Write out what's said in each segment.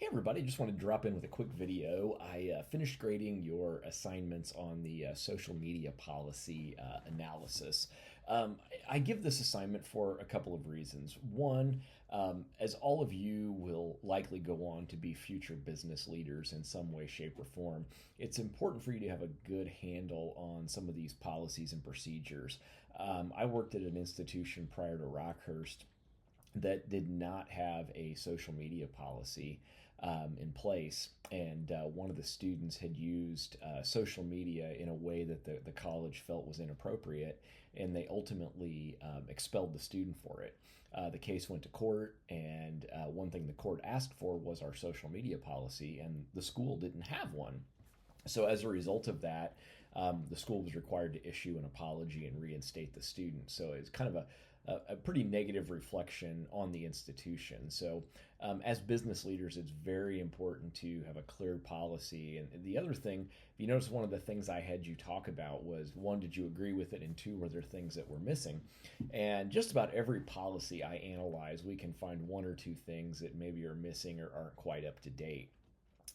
Hey everybody, just wanted to drop in with a quick video. I finished grading your assignments on the social media policy analysis. I give this assignment for a couple of reasons. One, as all of you will likely go on to be future business leaders in some way, shape, or form, it's important for you to have a good handle on some of these policies and procedures. I worked at an institution prior to Rockhurst that did not have a social media policy in place. And one of the students had used social media in a way that the college felt was inappropriate, and they ultimately expelled the student for it. The case went to court, and one thing the court asked for was our social media policy, and the school didn't have one. So as a result of that, the school was required to issue an apology and reinstate the student. So it's kind of a pretty negative reflection on the institution. So as business leaders, it's very important to have a clear policy. And the other thing, if you notice, one of the things I had you talk about was, one, did you agree with it? And two, were there things that were missing? And just about every policy I analyze, we can find one or two things that maybe are missing or aren't quite up to date.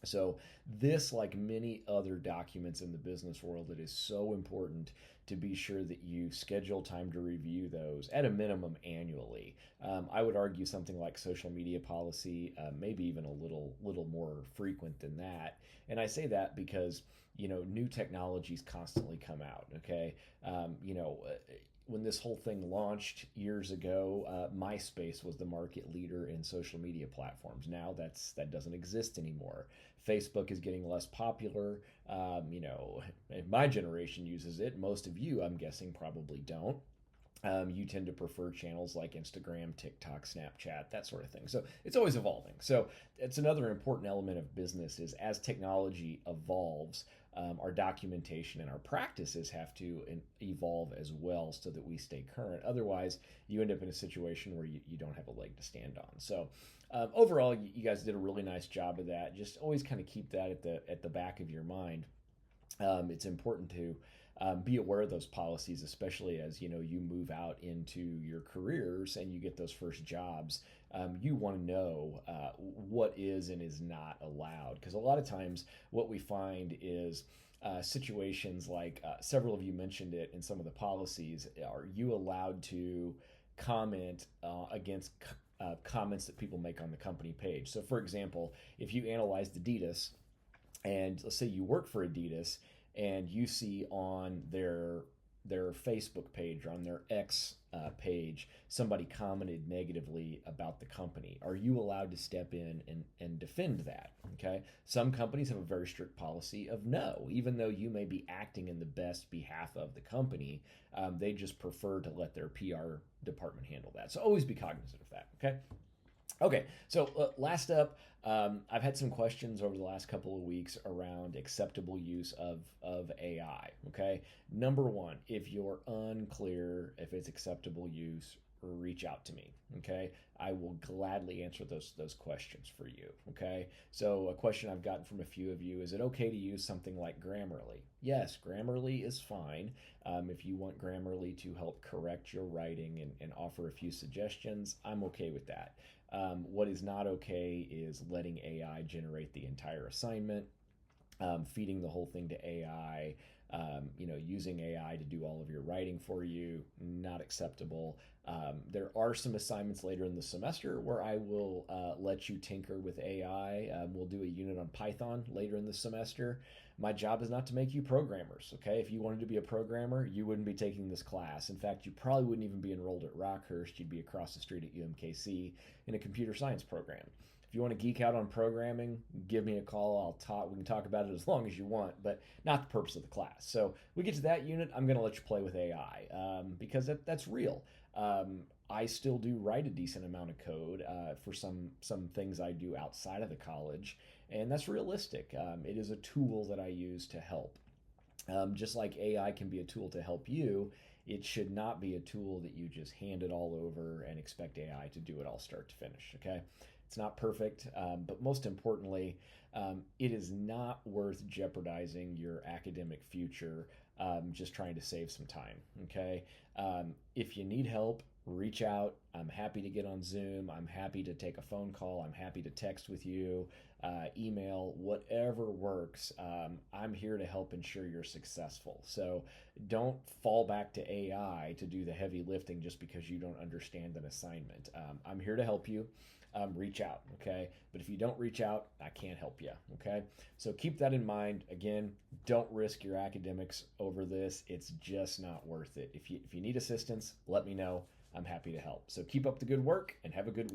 So this, like many other documents in the business world, it is so important to be sure that you schedule time to review those at a minimum annually. I would argue something like social media policy, maybe even a little more frequent than that. And I say that because new technologies constantly come out. Okay, when this whole thing launched years ago, MySpace was the market leader in social media platforms. Now that doesn't exist anymore. Facebook is getting less popular. My generation uses it. Most of you, I'm guessing, probably don't. You tend to prefer channels like Instagram, TikTok, Snapchat, that sort of thing. So it's always evolving. So it's another important element of business is as technology evolves, our documentation and our practices have to evolve as well so that we stay current. Otherwise, you end up in a situation where you don't have a leg to stand on. So overall, you guys did a really nice job of that. Just always kind of keep that at the back of your mind. It's important to be aware of those policies, especially as you move out into your careers and you get those first jobs. You want to know what is and is not allowed, because a lot of times what we find is situations like several of you mentioned it in some of the policies. Are you allowed to comment against comments that people make on the company page? So, for example, if you analyzed Adidas, and let's say you work for Adidas and you see on their Facebook page or on their X page somebody commented negatively about the company, are you allowed to step in and defend that? Okay, some companies have a very strict policy of no, even though you may be acting in the best behalf of the company, they just prefer to let their PR department handle that. So always be cognizant of that. Okay, so last up, I've had some questions over the last couple of weeks around acceptable use of AI. Okay, number one, if you're unclear if it's acceptable use, reach out to me. Okay, I will gladly answer those questions for you. Okay, so a question I've gotten from a few of you: is it okay to use something like Grammarly? Yes, Grammarly is fine. If you want Grammarly to help correct your writing and offer a few suggestions, I'm okay with that. What is not okay is letting AI generate the entire assignment, feeding the whole thing to AI, using AI to do all of your writing for you, not acceptable. There are some assignments later in the semester where I will let you tinker with AI. We'll do a unit on Python later in the semester. My job is not to make you programmers, okay? If you wanted to be a programmer, you wouldn't be taking this class. In fact, you probably wouldn't even be enrolled at Rockhurst. You'd be across the street at UMKC in a computer science program. If you want to geek out on programming, give me a call. I'll talk. We can talk about it as long as you want, but not the purpose of the class. So we get to that unit, I'm going to let you play with AI because that's real. I still do write a decent amount of code for some things I do outside of the college, and that's realistic. It is a tool that I use to help. Just like AI can be a tool to help you, it should not be a tool that you just hand it all over and expect AI to do it all start to finish. Okay, it's not perfect, but most importantly, it is not worth jeopardizing your academic future just trying to save some time. Okay, if you need help, reach out. I'm happy to get on Zoom. I'm happy to take a phone call. I'm happy to text with you, email, whatever works. I'm here to help ensure you're successful. So don't fall back to AI to do the heavy lifting just because you don't understand an assignment. I'm here to help you. Reach out, okay? But if you don't reach out, I can't help you, okay? So keep that in mind. Again, don't risk your academics over this. It's just not worth it. If you need assistance, let me know. I'm happy to help. So keep up the good work and have a good week.